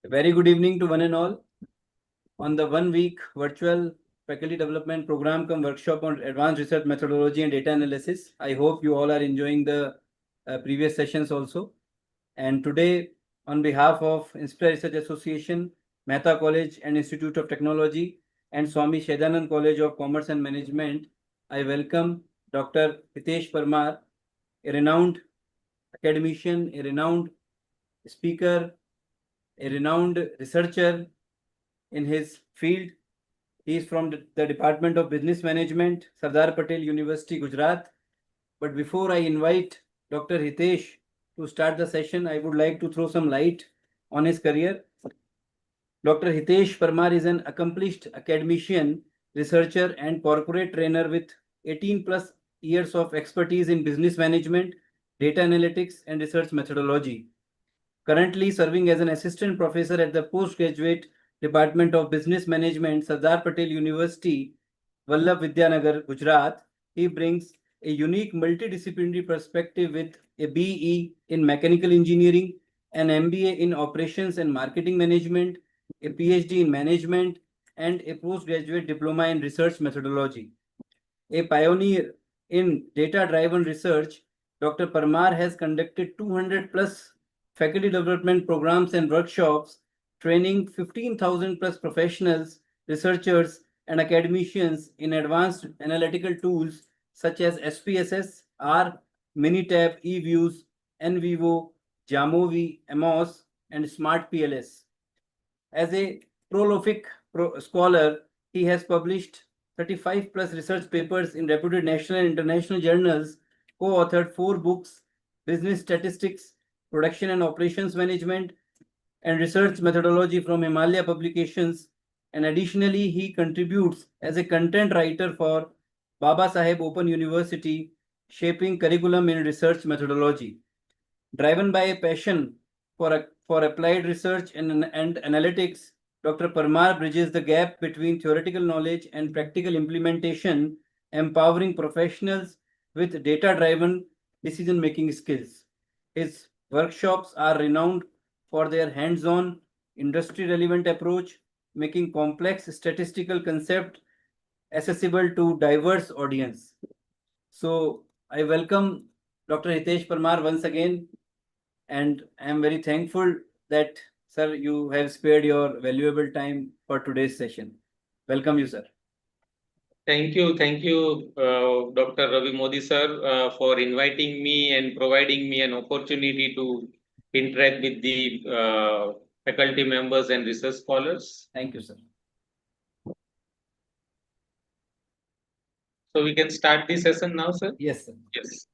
A very good evening to one and all. On the 1 week virtual faculty development program come workshop on advanced research methodology and data analysis. I hope you all are enjoying the previous sessions also. And today, on behalf of Inspira Research Association, Mehta College and Institute of Technology, and Swami Sahajanand College of Commerce and Management, I welcome Dr. Hitesh Parmar, a renowned academician, a renowned speaker, a renowned researcher in his field. He is from the Department of Business Management, Sardar Patel University, Gujarat. But before I invite Dr. Hitesh to start the session, I would like to throw some light on his career. Dr. Hitesh Parmar is an accomplished academician, researcher, and corporate trainer with 18 plus years of expertise in business management, data analytics, and research methodology. Currently serving as an assistant professor at the postgraduate Department of Business Management, Sardar Patel University, Vallabh Vidyanagar, Gujarat. He brings a unique multidisciplinary perspective with a BE in mechanical engineering, an MBA in operations and marketing management, a PhD in management, and a postgraduate diploma in research methodology. A pioneer in data-driven research, Dr. Parmar has conducted 200 plus faculty development programs and workshops, training 15,000 plus professionals, researchers, and academicians in advanced analytical tools such as SPSS, R, Minitab, eViews, NVivo, Jamovi, Amos, and Smart PLS. As a prolific scholar, he has published 35 plus research papers in reputed national and international journals, co-authored 4 books, Business Statistics, Production and Operations Management, and Research Methodology from Himalaya Publications. And additionally, he contributes as a content writer for Baba Saheb Open University, shaping curriculum in research methodology. Driven by a passion for applied research and analytics, Dr. Parmar bridges the gap between theoretical knowledge and practical implementation, empowering professionals with data-driven decision-making skills. His workshops are renowned for their hands-on, industry-relevant approach, making complex statistical concepts accessible to diverse audience. So I welcome Dr. Hitesh Parmar once again, and I am very thankful that, sir, you have spared your valuable time for today's session. Welcome you, sir. Thank you, Dr. Ravi Modi sir, for inviting me and providing me an opportunity to interact with the faculty members and research scholars. Thank you, sir. So we can start the session now, sir? Yes, sir. Yes.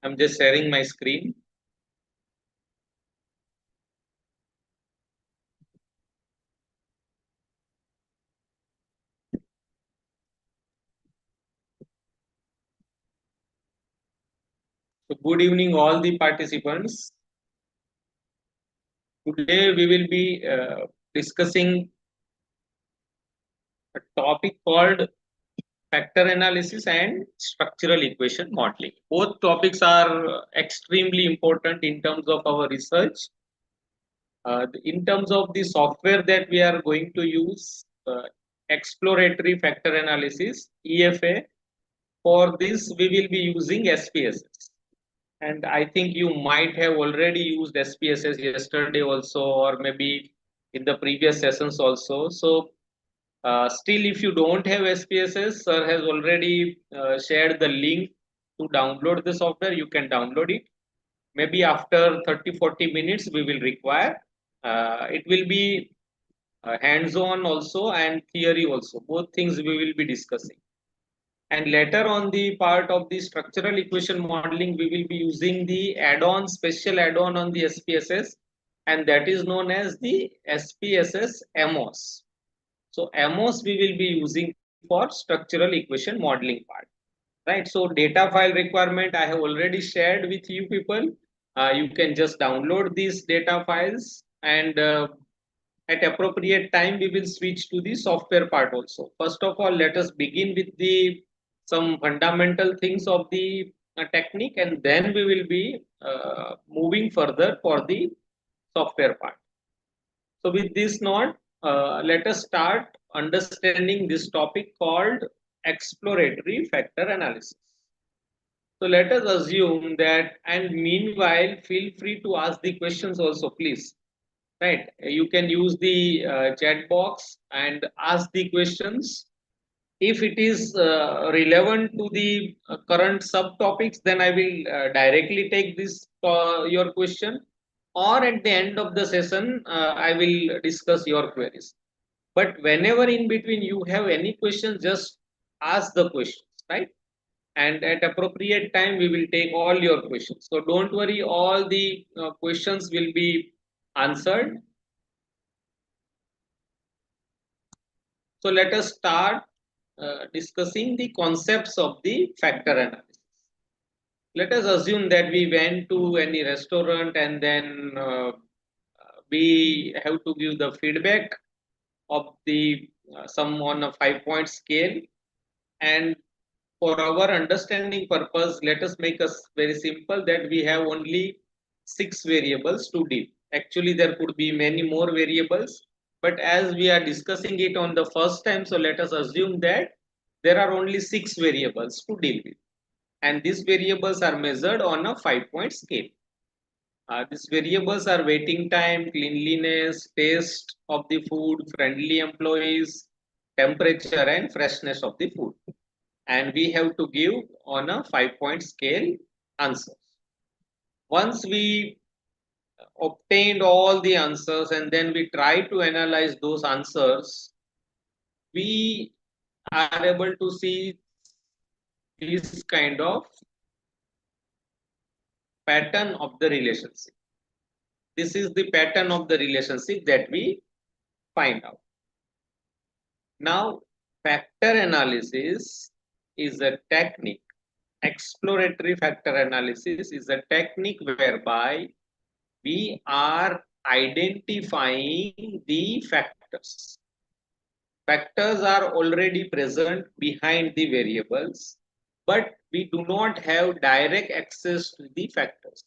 I'm just sharing my screen. So good evening, all the participants. Today we will be discussing a topic called factor analysis and structural equation modeling. Both topics are extremely important in terms of our research. In terms of the software that we are going to use, exploratory factor analysis, EFA, for this we will be using SPSS. And I think you might have already used SPSS yesterday also, or maybe in the previous sessions also. So still, if you don't have SPSS, sir has already shared the link to download the software. You can download it. Maybe after 30-40 minutes, we will require. It will be hands-on also and theory also. Both things we will be discussing. And later on the part of the structural equation modeling, we will be using the add-on, special add-on on the SPSS, and that is known as the SPSS Amos. So Amos we will be using for structural equation modeling part, right? So data file requirement I have already shared with you people. You can just download these data files, and at appropriate time we will switch to the software part also. First of all, let us begin with the some fundamental things of the technique, and then we will be moving further for the software part. So with this note, let us start understanding this topic called exploratory factor analysis. So let us assume that, and meanwhile, feel free to ask the questions also, please. Right? You can use the chat box and ask the questions. If it is relevant to the current subtopics, then I will directly take this your question, or at the end of the session, I will discuss your queries. But whenever in between you have any questions, just ask the questions, right? And at appropriate time, we will take all your questions. So don't worry, all the questions will be answered. So let us start discussing the concepts of the factor analysis. Let us assume that we went to any restaurant and then we have to give the feedback of the some on a 5-point scale. And for our understanding purpose, let us make us very simple that we have only 6 variables to deal. Actually, there could be many more variables, but as we are discussing it on the first time, so let us assume that there are only 6 variables to deal with. And these variables are measured on a 5-point scale. These variables are waiting time, cleanliness, taste of the food, friendly employees, temperature, and freshness of the food. And we have to give on a 5-point scale answers. Once we obtained all the answers and then we try to analyze those answers, we are able to see this kind of pattern of the relationship. This is the pattern of the relationship that we find out. Now, factor analysis is a technique. Exploratory factor analysis is a technique whereby we are identifying the factors. Factors are already present behind the variables, but we do not have direct access to the factors.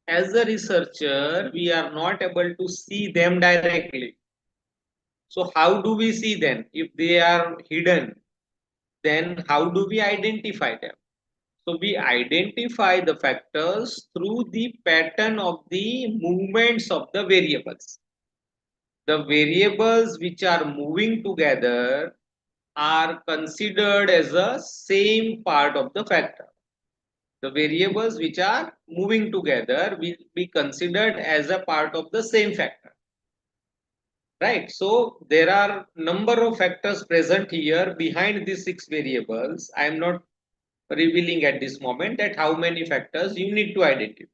As a researcher, we are not able to see them directly. So how do we see them? If they are hidden, then how do we identify them? So we identify the factors through the pattern of the movements of the variables. The variables which are moving together are considered as a same part of the factor. The variables which are moving together will be considered as a part of the same factor. Right. So there are number of factors present here behind these 6 variables. I am not revealing at this moment that how many factors you need to identify.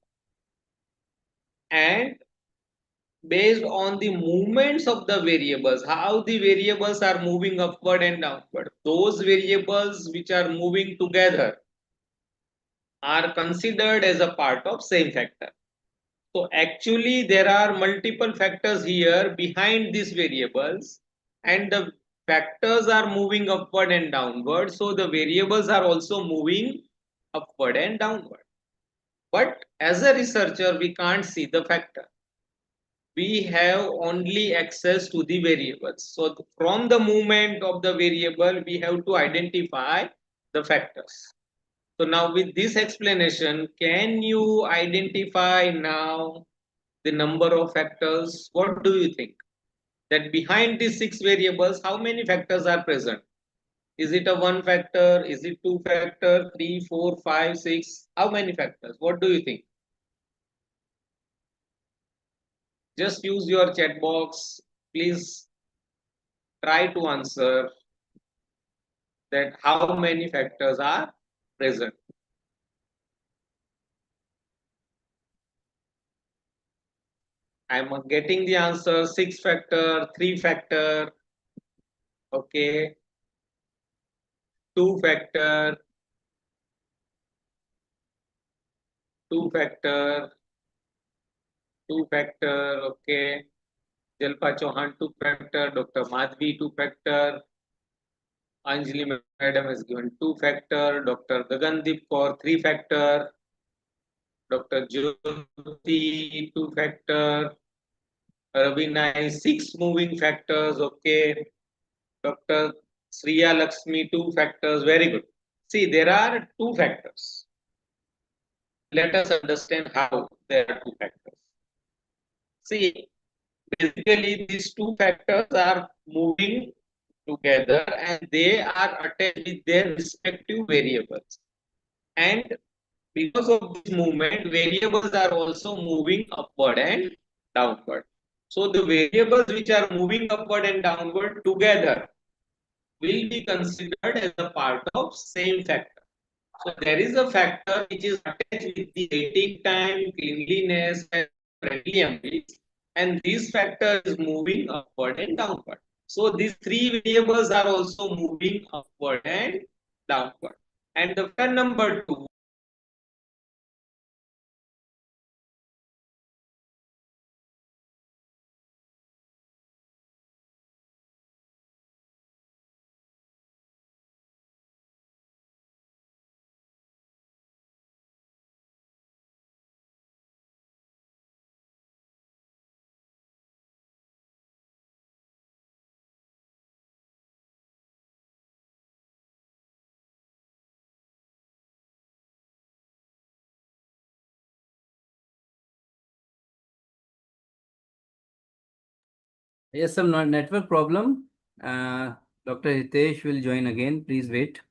And based on the movements of the variables, how the variables are moving upward and downward, those variables which are moving together are considered as a part of same factor. So actually there are multiple factors here behind these variables, and the factors are moving upward and downward. So the variables are also moving upward and downward. But as a researcher, we can't see the factor. We have only access to the variables. So from the movement of the variable, we have to identify the factors. So now with this explanation, can you identify now the number of factors? What do you think? That behind these 6 variables, how many factors are present? Is it a 1 factor? Is it 2 factor? 3, 4, 5, 6? How many factors? What do you think? Just use your chat box. Please try to answer that how many factors are present. I'm getting the answer 6 factor, 3 factor, okay, 2 factor, 2 factor, 2 factor, okay, Jalpa Chauhan 2 factor, Dr. Madhvi 2 factor, Anjali Madam has given 2 factor, Dr. Gagandeep Kaur 3 factor, Dr. Jyoti 2 factor, Ravi, nice. 6 moving factors. Okay. Dr. Sriya Lakshmi, 2 factors. Very good. See, there are 2 factors. Let us understand how there are 2 factors. See, basically these 2 factors are moving together and they are attached with their respective variables. And because of this movement, variables are also moving upward and downward. So the variables which are moving upward and downward together will be considered as a part of same factor. So there is a factor which is attached with the waiting time, cleanliness, and friendly ambience, and this factor is moving upward and downward. So these 3 variables are also moving upward and downward. And the factor number 2, Yes, some network problem. Dr. Hitesh will join again. Please wait.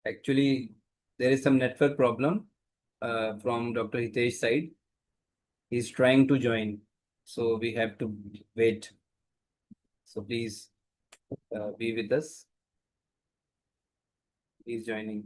Actually, there is some network problem from Dr. Hitesh's side. He's trying to join, so we have to wait. So please be with us. He's joining.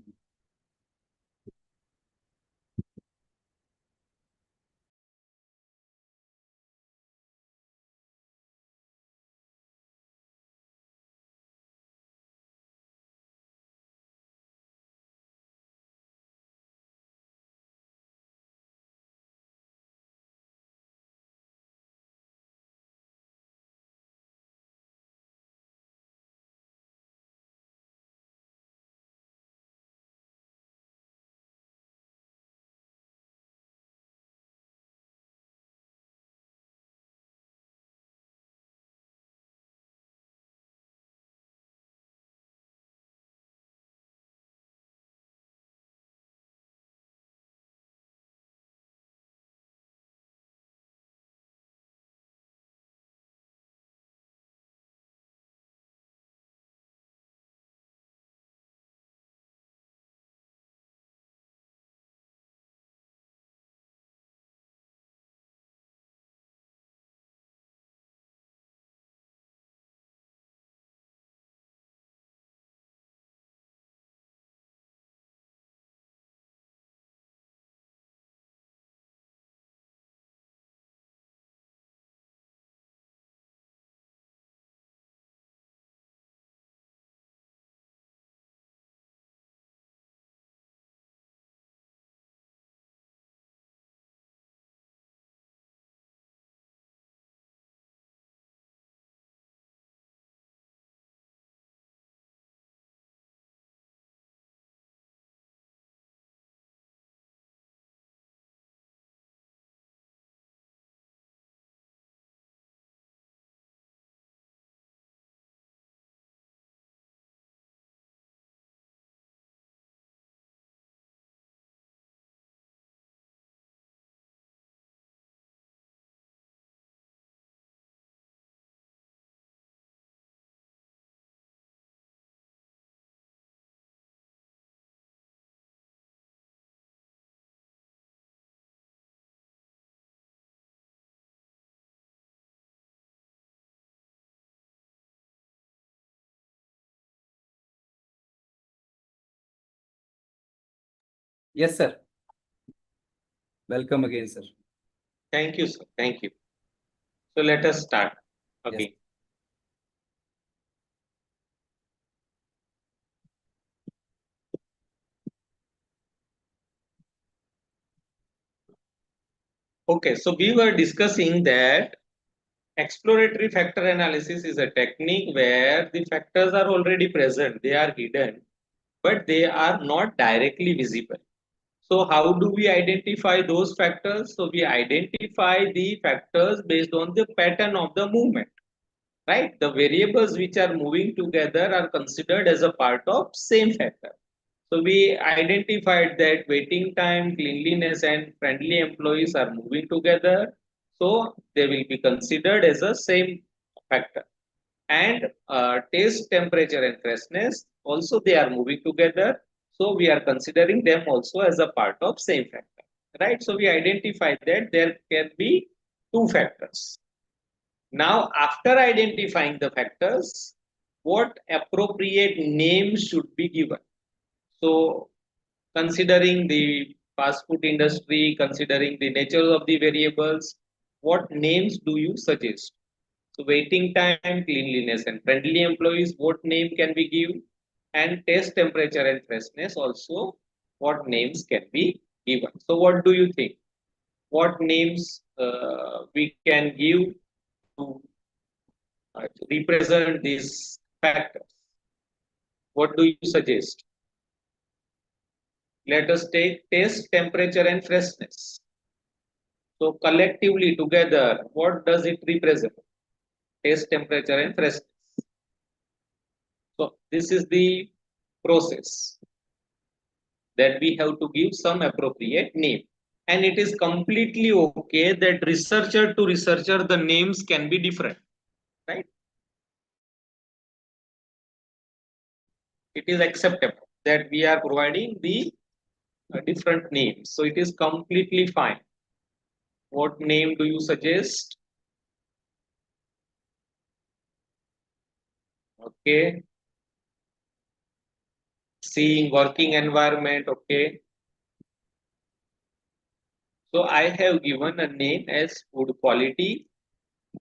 Yes, sir. Welcome again, sir. Thank you, sir. Thank you. So let us start. Okay. Yes. Okay, so we were discussing that exploratory factor analysis is a technique where the factors are already present, they are hidden, but they are not directly visible. So how do we identify those factors? So we identify the factors based on the pattern of the movement, right? The variables which are moving together are considered as a part of same factor. So we identified that waiting time, cleanliness, and friendly employees are moving together. So they will be considered as a same factor. And taste, temperature, and freshness also they are moving together. So we are considering them also as a part of same factor, right? So we identified that there can be two factors. Now, after identifying the factors, what appropriate names should be given? So, considering the fast food industry, considering the nature of the variables, what names do you suggest? So, waiting time, cleanliness, and friendly employees, what name can we give? And taste, temperature, and freshness also, what names can be given? So, what do you think? What names we can give to represent these factors? What do you suggest? Let us take taste, temperature, and freshness. So collectively together, what does it represent? Taste, temperature, and freshness. So this is the process that we have to give some appropriate name. And it is completely okay that researcher to researcher, the names can be different, right? It is acceptable. that we are providing the different names. So it is completely fine. What name do you suggest? Okay. Seeing working environment. Okay. So I have given a name as food quality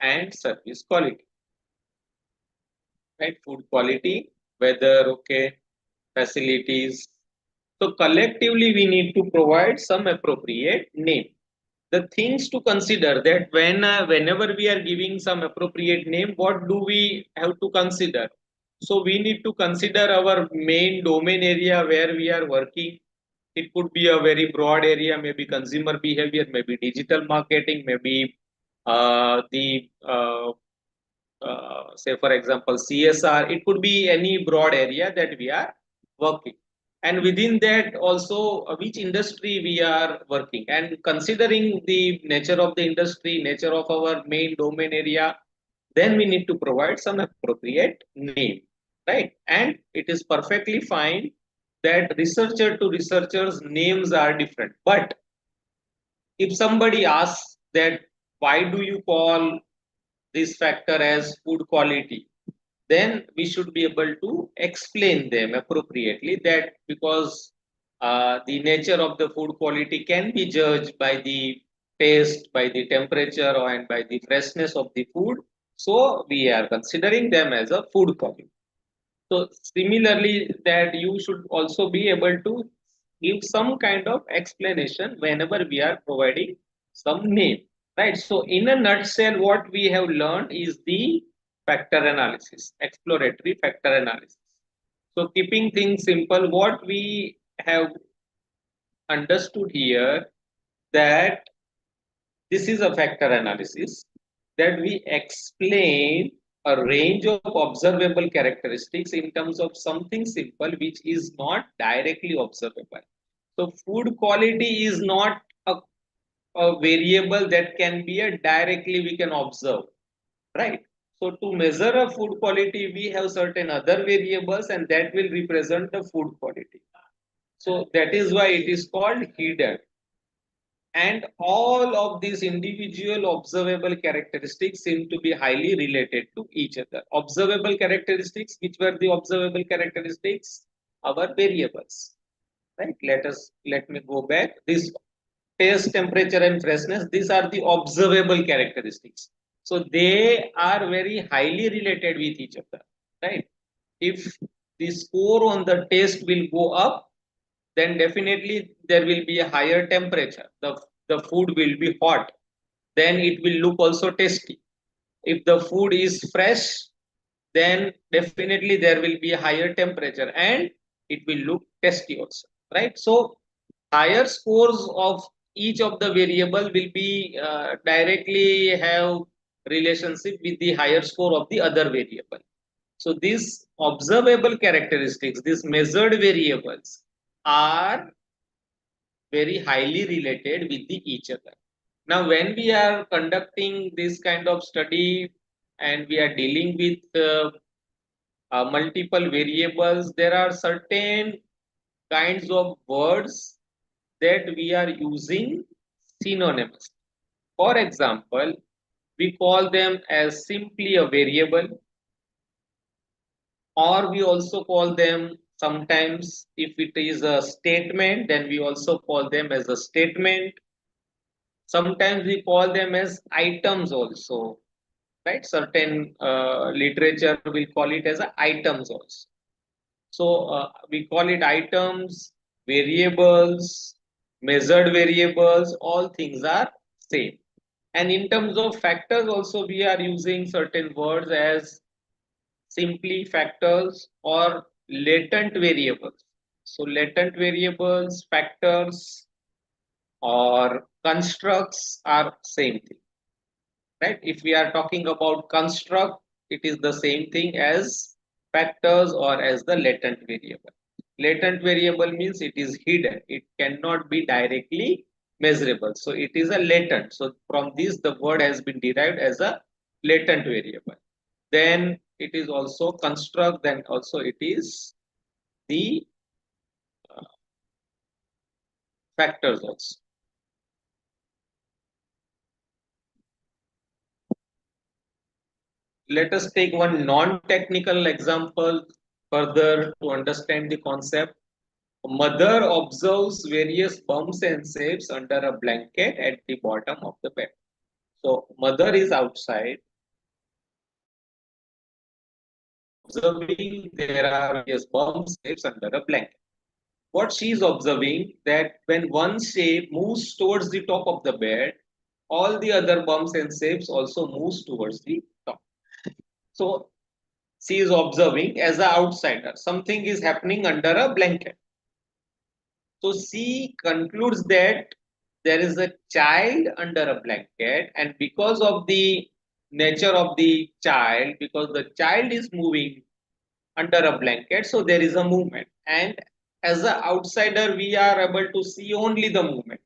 and service quality. Right? Food quality, weather, okay, facilities. So collectively we need to provide some appropriate name. The things to consider that whenever we are giving some appropriate name, what do we have to consider? So we need to consider our main domain area where we are working. It could be a very broad area, maybe consumer behavior, maybe digital marketing, maybe the say for example CSR. It could be any broad area that we are working, and within that also which industry we are working, and considering the nature of the industry, nature of our main domain area, then we need to provide some appropriate name, right? And it is perfectly fine that researcher to researchers names are different, but if somebody asks that why do you call this factor as food quality, then we should be able to explain them appropriately that because the nature of the food quality can be judged by the taste, by the temperature, and by the freshness of the food. So we are considering them as a food quality. So similarly, that you should also be able to give some kind of explanation whenever we are providing some name, right? So in a nutshell, what we have learned is the factor analysis, exploratory factor analysis. So keeping things simple, what we have understood here that this is a factor analysis that we explain a range of observable characteristics in terms of something simple which is not directly observable. So food quality is not a variable that can be a directly we can observe, right? So to measure a food quality, we have certain other variables and that will represent the food quality. So that is why it is called hidden. And all of these individual observable characteristics seem to be highly related to each other. Observable characteristics, which were the observable characteristics? Our variables, right? Let me go back. This taste, temperature, and freshness, these are the observable characteristics. So they are very highly related with each other, right? If the score on the taste will go up, then definitely there will be a higher temperature. The food will be hot. Then it will look also tasty. If the food is fresh, then definitely there will be a higher temperature and it will look tasty also, right? So higher scores of each of the variable will be directly have relationship with the higher score of the other variable. So these observable characteristics, these measured variables are very highly related with each other. Now, when we are conducting this kind of study and we are dealing with multiple variables, there are certain kinds of words that we are using synonyms. For example, we call them as simply a variable, or we also call them sometimes, if it is a statement, then we also call them as a statement. Sometimes we call them as items also, right? Certain literature will call it as items also. So we call it items, variables, measured variables, all things are same. And in terms of factors also, we are using certain words as simply factors or latent variables. So latent variables, factors, or constructs are same thing, right? If we are talking about construct, it is the same thing as factors or as the latent variable. Latent variable means it is hidden, it cannot be directly measurable, so it is a latent. So from this the word has been derived as a latent variable. Then it is also construct, then also it is the factors also. Let us take one non-technical example further to understand the concept. A mother observes various bumps and shapes under a blanket at the bottom of the bed. So mother is outside observing there are various bumps shapes under a blanket. What she is observing that when one shape moves towards the top of the bed, all the other bumps and shapes also moves towards the top. So she is observing as an outsider. Something is happening under a blanket. So she concludes that there is a child under a blanket, and because of the nature of the child, because the child is moving under a blanket, so there is a movement. And as an outsider, we are able to see only the movement.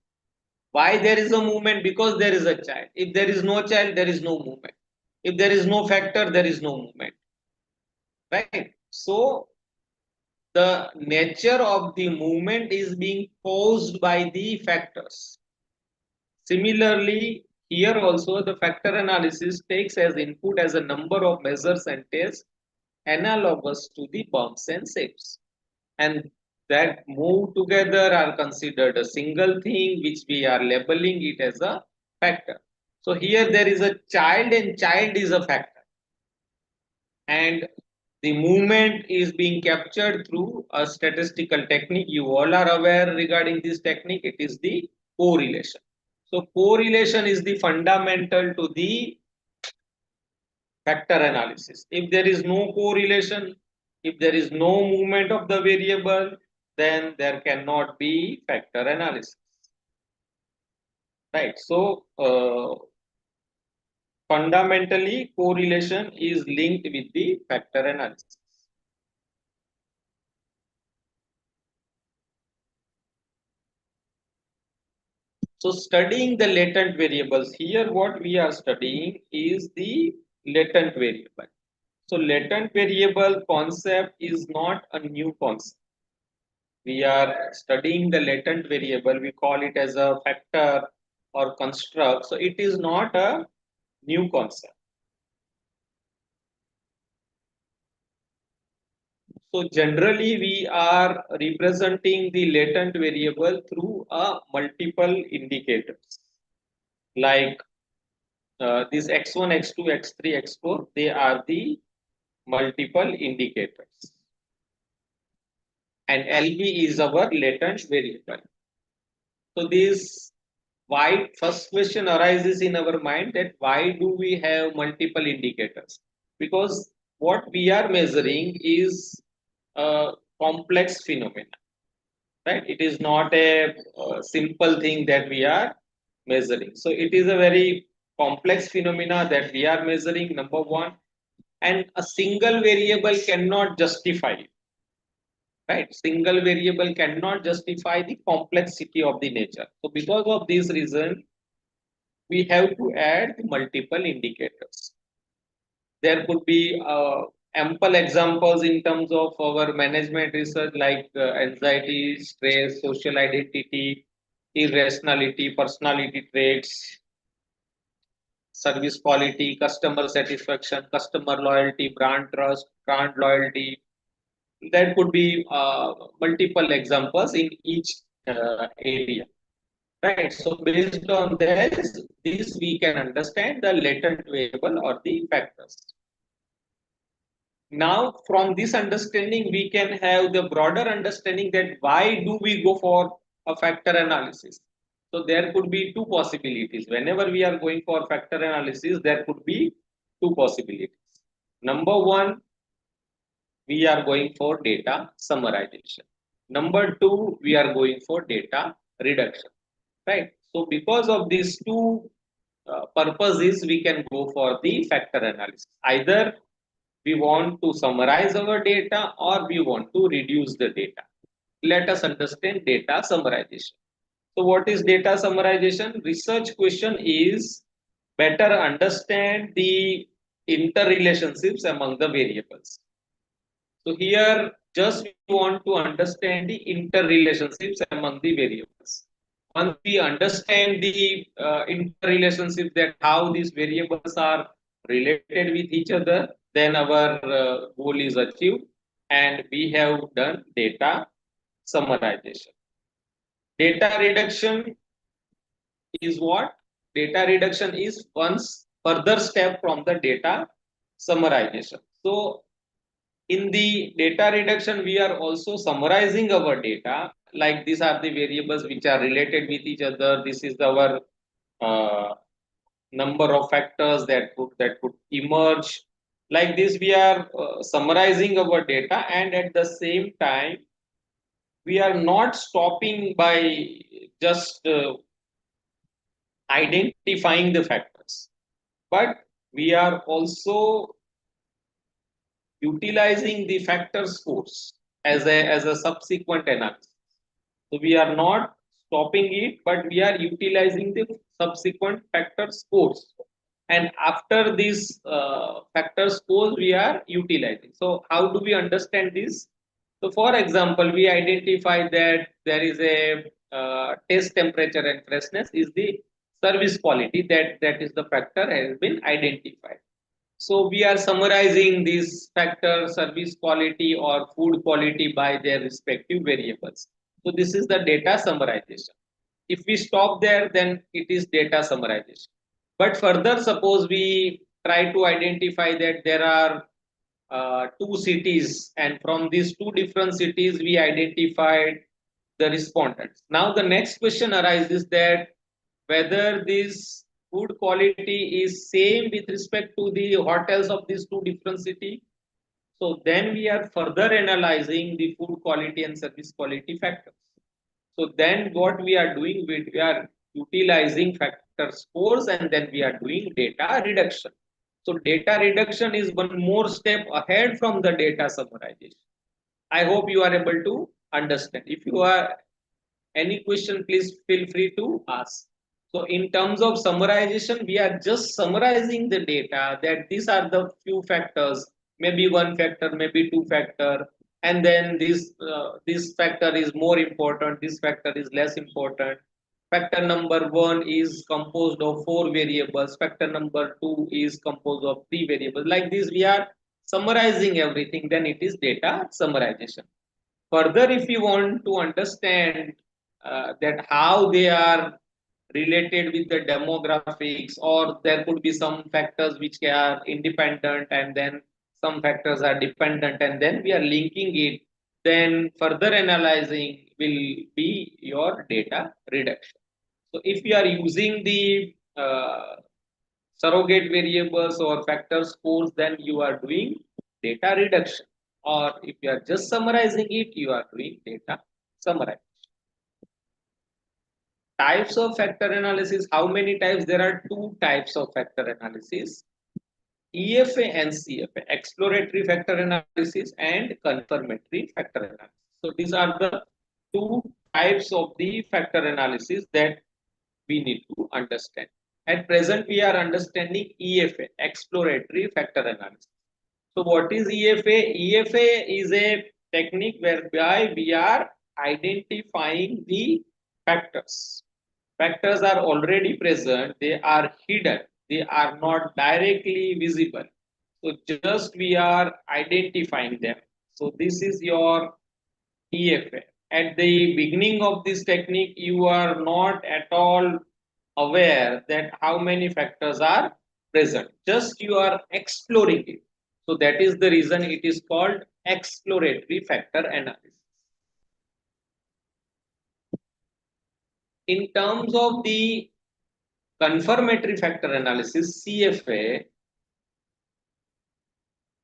Why there is a movement? Because there is a child. If there is no child, there is no movement. If there is no factor, there is no movement. Right? So the nature of the movement is being caused by the factors. Similarly, here also the factor analysis takes as input as a number of measures and tests analogous to the bumps and shapes. And that move together are considered a single thing, which we are labeling it as a factor. So here there is a child, and child is a factor. And the movement is being captured through a statistical technique. You all are aware regarding this technique. It is the correlation. So correlation is the fundamental to the factor analysis. If there is no correlation, if there is no movement of the variable, then there cannot be factor analysis. Right. So fundamentally, correlation is linked with the factor analysis. So studying the latent variables, here what we are studying is the latent variable. So latent variable concept is not a new concept. We are studying the latent variable, we call it as a factor or construct. So it is not a new concept. So generally we are representing the latent variable through a multiple indicators like this x1, x2, x3, x4, they are the multiple indicators. And LB is our latent variable. So this why first question arises in our mind that why do we have multiple indicators? Because what we are measuring is a complex phenomenon, right? It is not a simple thing that we are measuring. So it is a very complex phenomena that we are measuring, number one, and a single variable cannot justify it. Right? Single variable cannot justify the complexity of the nature. So because of this reason, we have to add multiple indicators. There could be ample examples in terms of our management research like anxiety, stress, social identity, irrationality, personality traits, service quality, customer satisfaction, customer loyalty, brand trust, brand loyalty. There could be multiple examples in each area. Right. So based on this we can understand the latent variable or the factors. Now, from this understanding, we can have the broader understanding that why do we go for a factor analysis? So there could be two possibilities. Whenever we are going for factor analysis, there could be two possibilities. Number one, we are going for data summarization. Number two, we are going for data reduction. Right. So because of these two purposes, we can go for the factor analysis. Either we want to summarize our data or we want to reduce the data. Let us understand data summarization. So what is data summarization? Research question is better understand the interrelationships among the variables. So here just we want to understand the interrelationships among the variables. once we understand the interrelationship, that how these variables are related with each other, then our goal is achieved and we have done data summarization. Data reduction is what? Data reduction is one further step from the data summarization. So in the data reduction, we are also summarizing our data, like these are the variables which are related with each other. This is our uh, number of factors that could emerge. Like this, we are summarizing our data, and at the same time, we are not stopping by just identifying the factors, but we are also utilizing the factor scores as a subsequent analysis. So we are not stopping it, but we are utilizing the subsequent factor scores. And after these factor scores, we are utilizing. So how do we understand this? So for example, we identify that there is a test temperature and freshness is the service quality, that is the factor has been identified. So we are summarizing these factors, service quality or food quality by their respective variables. So this is the data summarization. If we stop there, then it is data summarization. But further, suppose we try to identify that there are two cities, and from these two different cities, we identified the respondents. Now, the next question arises that whether this food quality is same with respect to the hotels of these two different cities. So then we are further analyzing the food quality and service quality factors. So then what we are doing, we are utilizing factor scores, and then we are doing data reduction. So data reduction is one more step ahead from the data summarization. I hope you are able to understand. If you are any question, please feel free to ask. So in terms of summarization, we are just summarizing the data that these are the few factors, maybe one factor, maybe two factor, and then this factor is more important, this factor is less important. Factor number one is composed of four variables. Factor number two is composed of three variables. Like this, we are summarizing everything. Then it is data summarization. Further, if you want to understand that how they are related with the demographics, or there could be some factors which are independent and then some factors are dependent, and then we are linking it, then further analyzing will be your data reduction. So if you are using the surrogate variables or factor scores, then you are doing data reduction. Or if you are just summarizing it, you are doing data summarization. Types of factor analysis, how many types? There are two types of factor analysis: EFA and CFA, exploratory factor analysis and confirmatory factor analysis. So these are the two types of the factor analysis that we need to understand. At present, we are understanding EFA, exploratory factor analysis. So what is EFA? EFA is a technique whereby we are identifying the factors. Factors are already present, they are hidden, they are not directly visible. So just we are identifying them. So this is your EFA. At the beginning of this technique, you are not at all aware that how many factors are present. Just you are exploring it. So that is the reason it is called exploratory factor analysis. In terms of the confirmatory factor analysis, CFA,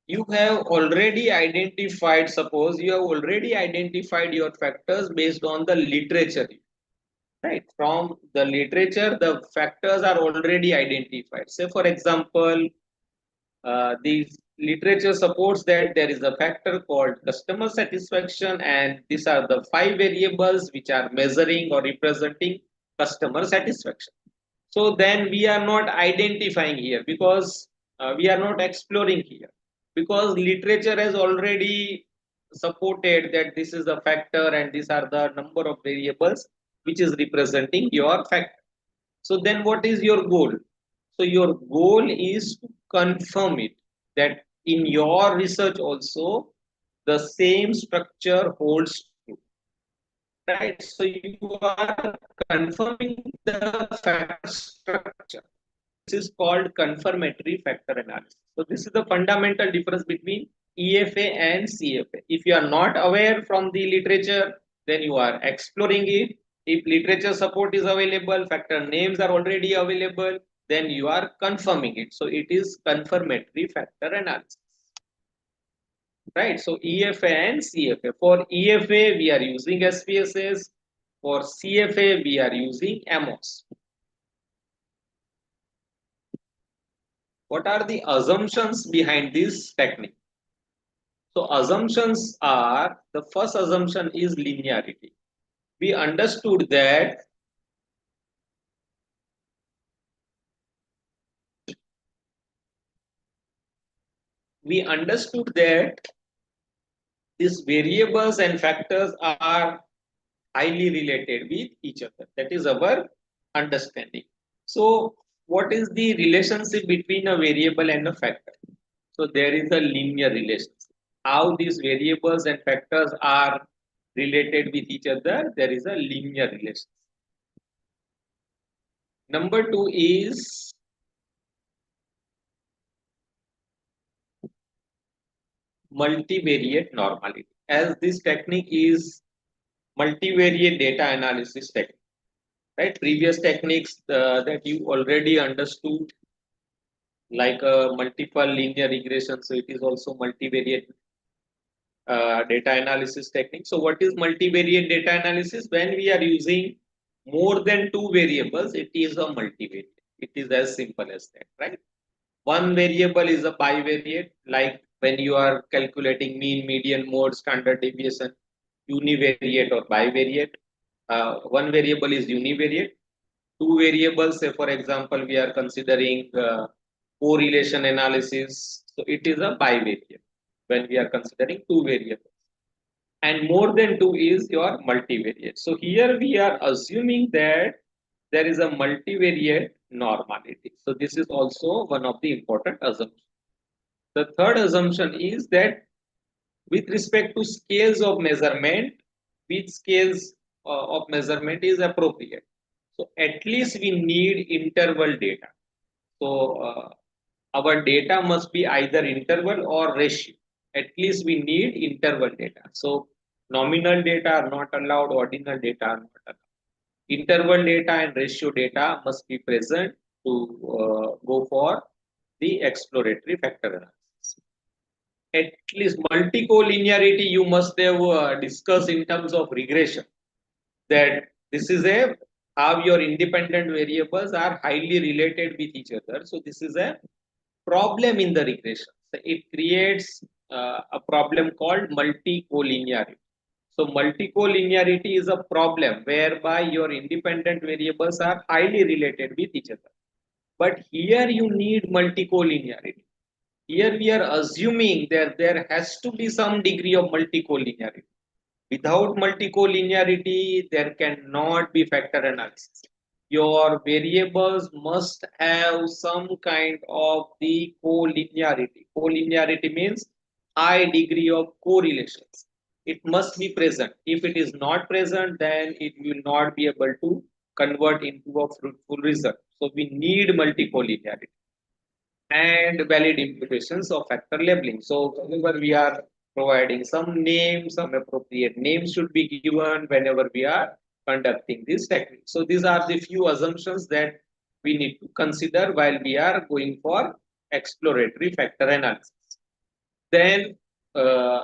you have already identified, suppose you have already identified your factors based on the literature. Right, from the literature, the factors are already identified. Say, for example, the literature supports that there is a factor called customer satisfaction, and these are the five variables which are measuring or representing customer satisfaction. So then we are not identifying here because we are not exploring here, because literature has already supported that this is the factor and these are the number of variables which is representing your factor. So then what is your goal? So your goal is to confirm it, that in your research also the same structure holds true. Right? So you are confirming the factor structure. This is called confirmatory factor analysis. So this is the fundamental difference between EFA and CFA. If you are not aware from the literature, then you are exploring it. If literature support is available, factor names are already available, then you are confirming it. So it is confirmatory factor analysis. Right? So EFA and CFA. For EFA, we are using SPSS. For CFA, we are using MOS. What are the assumptions behind this technique? So assumptions are, the first assumption is linearity. We understood that these variables and factors are highly related with each other. That is our understanding. So what is the relationship between a variable and a factor? So there is a linear relationship. How these variables and factors are related with each other, there is a linear relationship. Number two is multivariate normality. As this technique is multivariate data analysis technique, right? Previous techniques that you already understood, like a multiple linear regression, so it is also multivariate data analysis technique. So what is multivariate data analysis? When we are using more than two variables, it is a multivariate. It is as simple as that, right? One variable is a bivariate, like when you are calculating mean, median, mode, standard deviation, univariate or bivariate. One variable is univariate. Two variables, say for example, we are considering correlation analysis. So it is a bivariate when we are considering two variables. And more than two is your multivariate. So here we are assuming that there is a multivariate normality. So this is also one of the important assumptions. The third assumption is that with respect to scales of measurement, which scales of measurement is appropriate. So at least we need interval data. So our data must be either interval or ratio. At least we need interval data. So nominal data are not allowed, ordinal data are not allowed. Interval data and ratio data must be present to go for the exploratory factor analysis. At least multicollinearity you must have discussed in terms of regression, that this is a how your independent variables are highly related with each other. So this is a problem in the regression. So it creates a problem called multicollinearity. So multicollinearity is a problem whereby your independent variables are highly related with each other. But here you need multicollinearity. Here we are assuming that there has to be some degree of multicollinearity. Without multicollinearity, there cannot be factor analysis. Your variables must have some kind of the collinearity. Collinearity means high degree of correlations. It must be present. If it is not present, then it will not be able to convert into a fruitful result. So we need multicollinearity and valid imputations of factor labeling. So whenever we are providing some names, some appropriate names should be given whenever we are conducting this technique. So these are the few assumptions that we need to consider while we are going for exploratory factor analysis. Then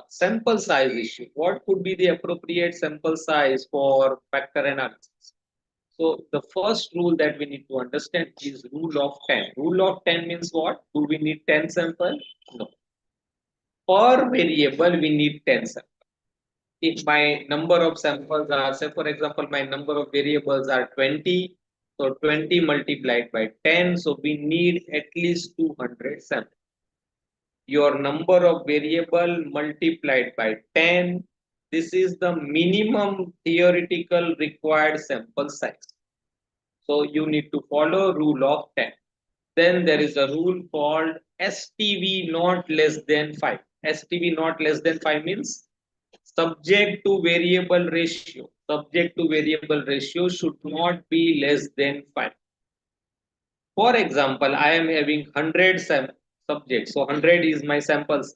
sample size issue. What could be the appropriate sample size for factor analysis? So the first rule that we need to understand is rule of 10. Rule of 10 means what? Do we need 10 samples? No. Per variable, we need 10 samples. If my number of samples are, say for example, my number of variables are 20, so 20 multiplied by 10, so we need at least 200 samples. Your number of variable multiplied by 10, this is the minimum theoretical required sample size. So you need to follow rule of 10. Then there is a rule called STV not less than 5. STV not less than 5 means subject to variable ratio. Subject to variable ratio should not be less than 5. For example, I am having 100 subjects. So 100 is my samples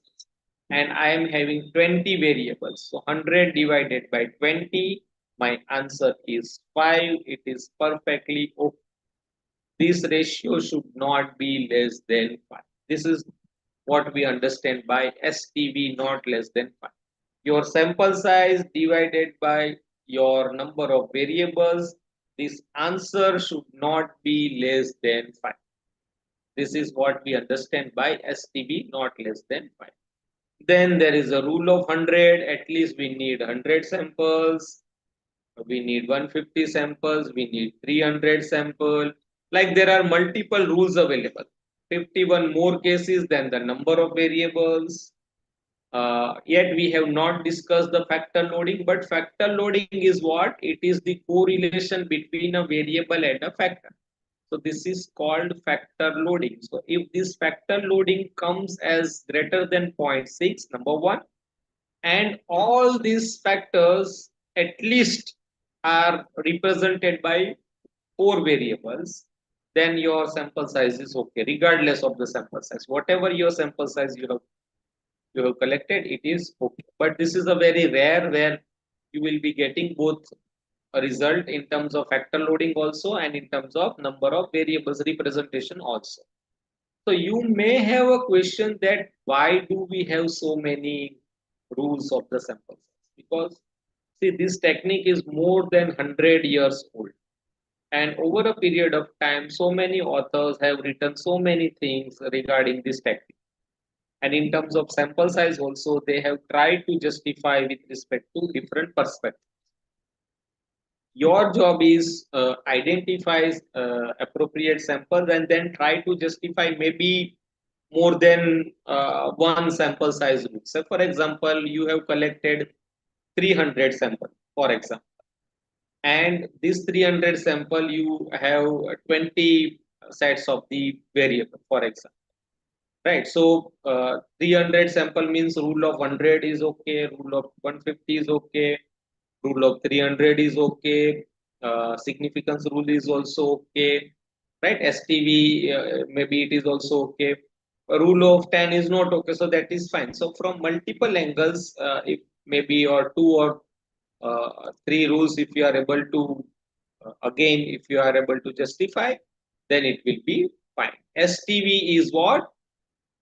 and I am having 20 variables. So 100 divided by 20, my answer is 5. It is perfectly okay. This ratio should not be less than 5. This is what we understand by STV not less than 5. Your sample size divided by your number of variables, this answer should not be less than 5. This is what we understand by STV not less than 5. Then there is a rule of 100, at least we need 100 samples, we need 150 samples, we need 300 samples. Like there are multiple rules available. 51 more cases than the number of variables. Yet we have not discussed the factor loading, but factor loading is what? It is the correlation between a variable and a factor. So this is called factor loading. So if this factor loading comes as greater than 0.6, number one, and all these factors at least are represented by 4 variables, then your sample size is okay, regardless of the sample size. Whatever your sample size you have collected, it is okay. But this is a very rare where you will be getting both a result in terms of factor loading also and in terms of number of variables representation also. So you may have a question that why do we have so many rules of the sample size? Because see, this technique is more than 100 years old. And over a period of time, so many authors have written so many things regarding this technique. And in terms of sample size also, they have tried to justify with respect to different perspectives. Your job is identify appropriate samples and then try to justify maybe more than one sample size rule. So for example, you have collected 300 samples, for example, and this 300 sample you have 20 sets of the variable, for example. Right. So 300 sample means rule of 100 is okay, rule of 150 is okay, rule of 300 is okay, significance rule is also okay, right? STV maybe it is also okay. A rule of 10 is not okay, so that is fine. So from multiple angles, if maybe or two or three rules, if you are able to again, if you are able to justify, then it will be fine. STV is what?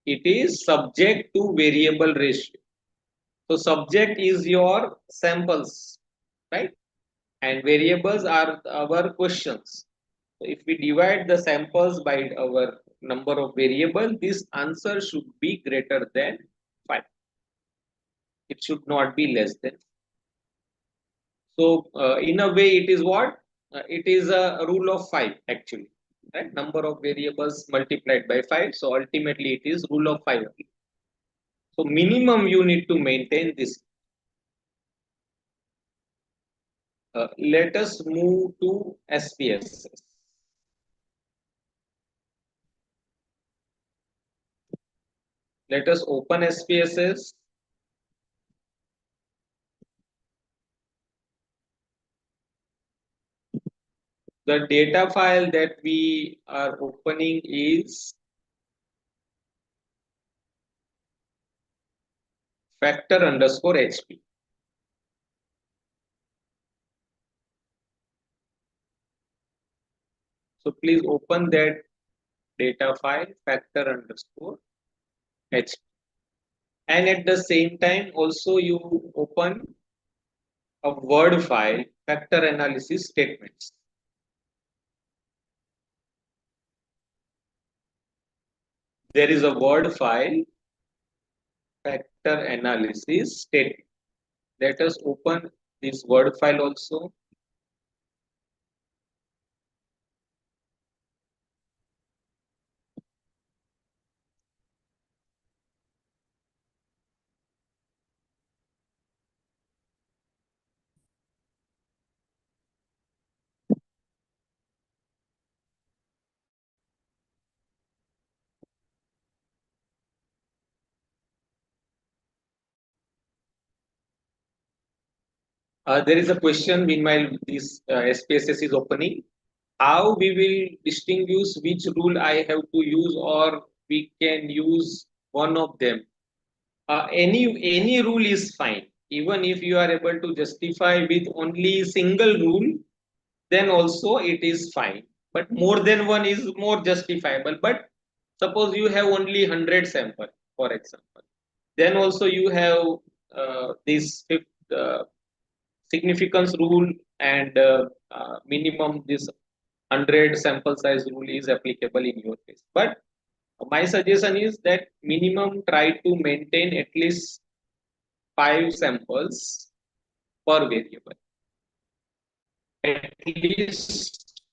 It is subject to variable ratio. So subject is your samples, right? And variables are our questions. So if we divide the samples by our number of variables, this answer should be greater than 5. It should not be less than. So in a way, it is what? It is a rule of 5 actually. Right? Number of variables multiplied by 5. So ultimately, it is rule of 5. So minimum you need to maintain this. Let us move to SPSS. Let us open SPSS. The data file that we are opening is factor underscore HP. So please open that data file factor underscore HP. And at the same time, also you open a Word file factor analysis statements. There is a Word file factor analysis statement. Let us open this Word file also. There is a question meanwhile this SPSS is opening. How we will distinguish which rule I have to use, or we can use one of them? Any rule is fine. Even if you are able to justify with only single rule, then also it is fine. But more than one is more justifiable. But suppose you have only 100 sample, for example, then also you have this fifth significance rule, and minimum this 100 sample size rule is applicable in your case. But my suggestion is that minimum try to maintain at least 5 samples per variable. At least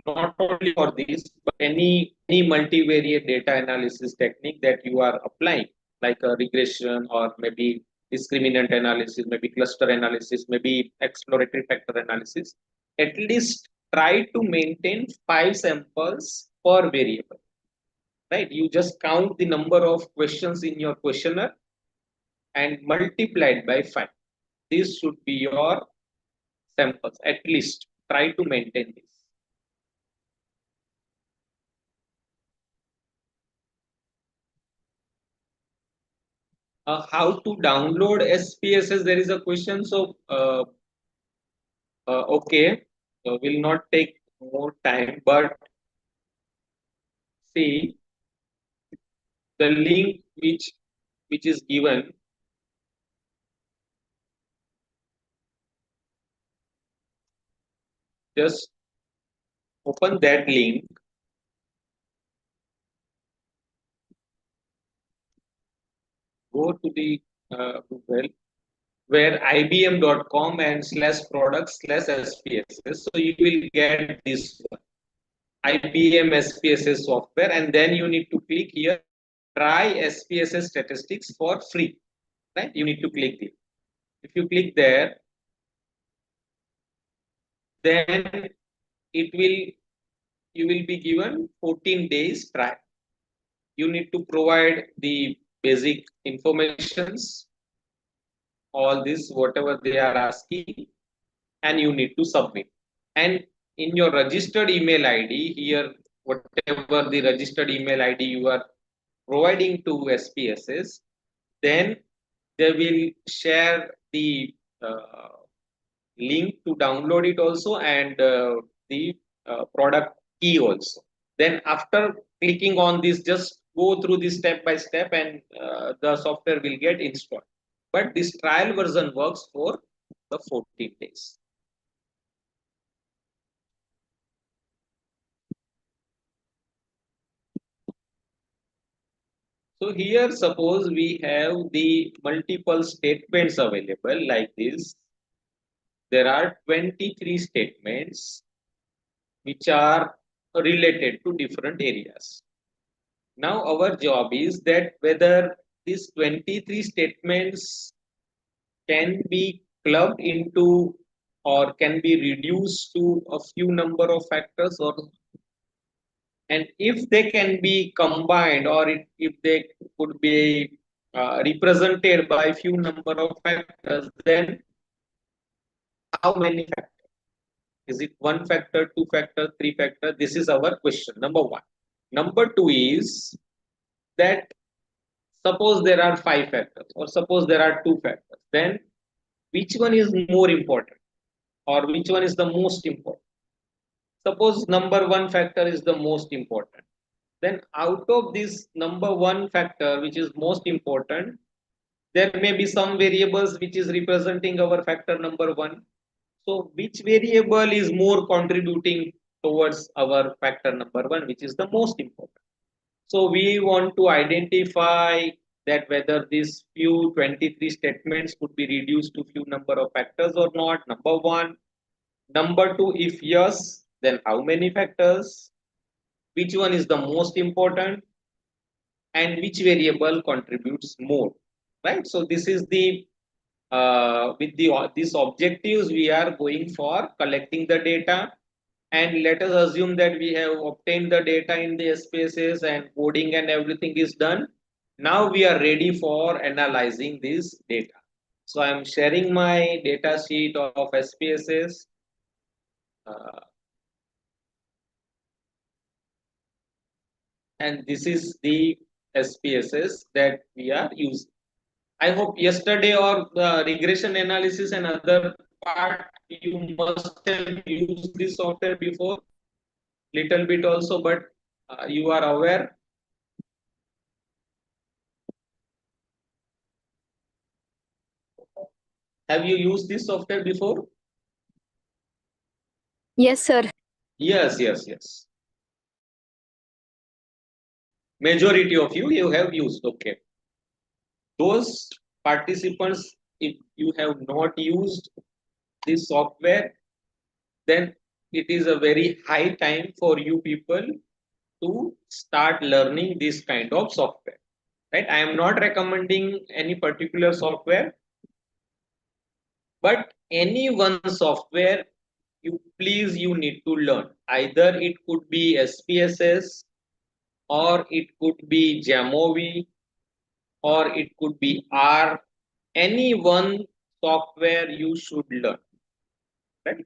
not only for this, but any multivariate data analysis technique that you are applying, like a regression or maybe discriminant analysis, maybe cluster analysis, maybe exploratory factor analysis. At least try to maintain 5 samples per variable. Right? You just count the number of questions in your questionnaire and multiply it by 5. This should be your samples. At least try to maintain this. How to download SPSS? There is a question. So, okay, will not take more time, but see the link which is given. Just open that link. Go to the Google, where ibm.com and /products/SPSS. So you will get this one, IBM SPSS software, and then you need to click here, try SPSS statistics for free. Right? You need to click it. If you click there, then you will be given 14 days trial. You need to provide the basic informations, all this, whatever they are asking, and you need to submit. And in your registered email ID here, whatever the registered email ID you are providing to SPSS, then they will share the link to download it also, and the product key also. Then after clicking on this, just go through this step by step, and the software will get installed. But this trial version works for the 14 days. So here, suppose we have the multiple statements available like this. There are 23 statements which are related to different areas. Now our job is that whether these 23 statements can be clubbed into or can be reduced to a few number of factors, or and if they can be combined, or if they could be represented by few number of factors, then how many factors? Is it 1 factor, 2 factor, 3 factor? This is our question, number 1. Number 2 is that suppose there are 5 factors, or suppose there are 2 factors, then which one is more important, or which one is the most important? Suppose number 1 factor is the most important. Then out of this number 1 factor, which is most important, there may be some variables which is representing our factor number 1. So which variable is more contributing towards our factor number 1, which is the most important? So we want to identify that whether these few 23 statements could be reduced to few number of factors or not, number 1. Number 2, if yes, then how many factors? Which one is the most important? And which variable contributes more? Right? So this is the with these objectives, we are going for collecting the data, and let us assume that we have obtained the data in the spaces and coding and everything is done. Now we are ready for analyzing this data. So I'm sharing my data sheet of SPSS. And this is the SPSS that we are using. I hope yesterday or the regression analysis and other part you must have used this software before, little bit also, but you are aware. Have you used this software before? Yes, sir. Yes. Majority of you have used. Okay. Those participants, if you have not used this software, then it is a very high time for you people to start learning this kind of software. Right? I am not recommending any particular software, but any one software you need to learn. Either it could be SPSS, or it could be Jamovi, or it could be R. Any one software you should learn. Right?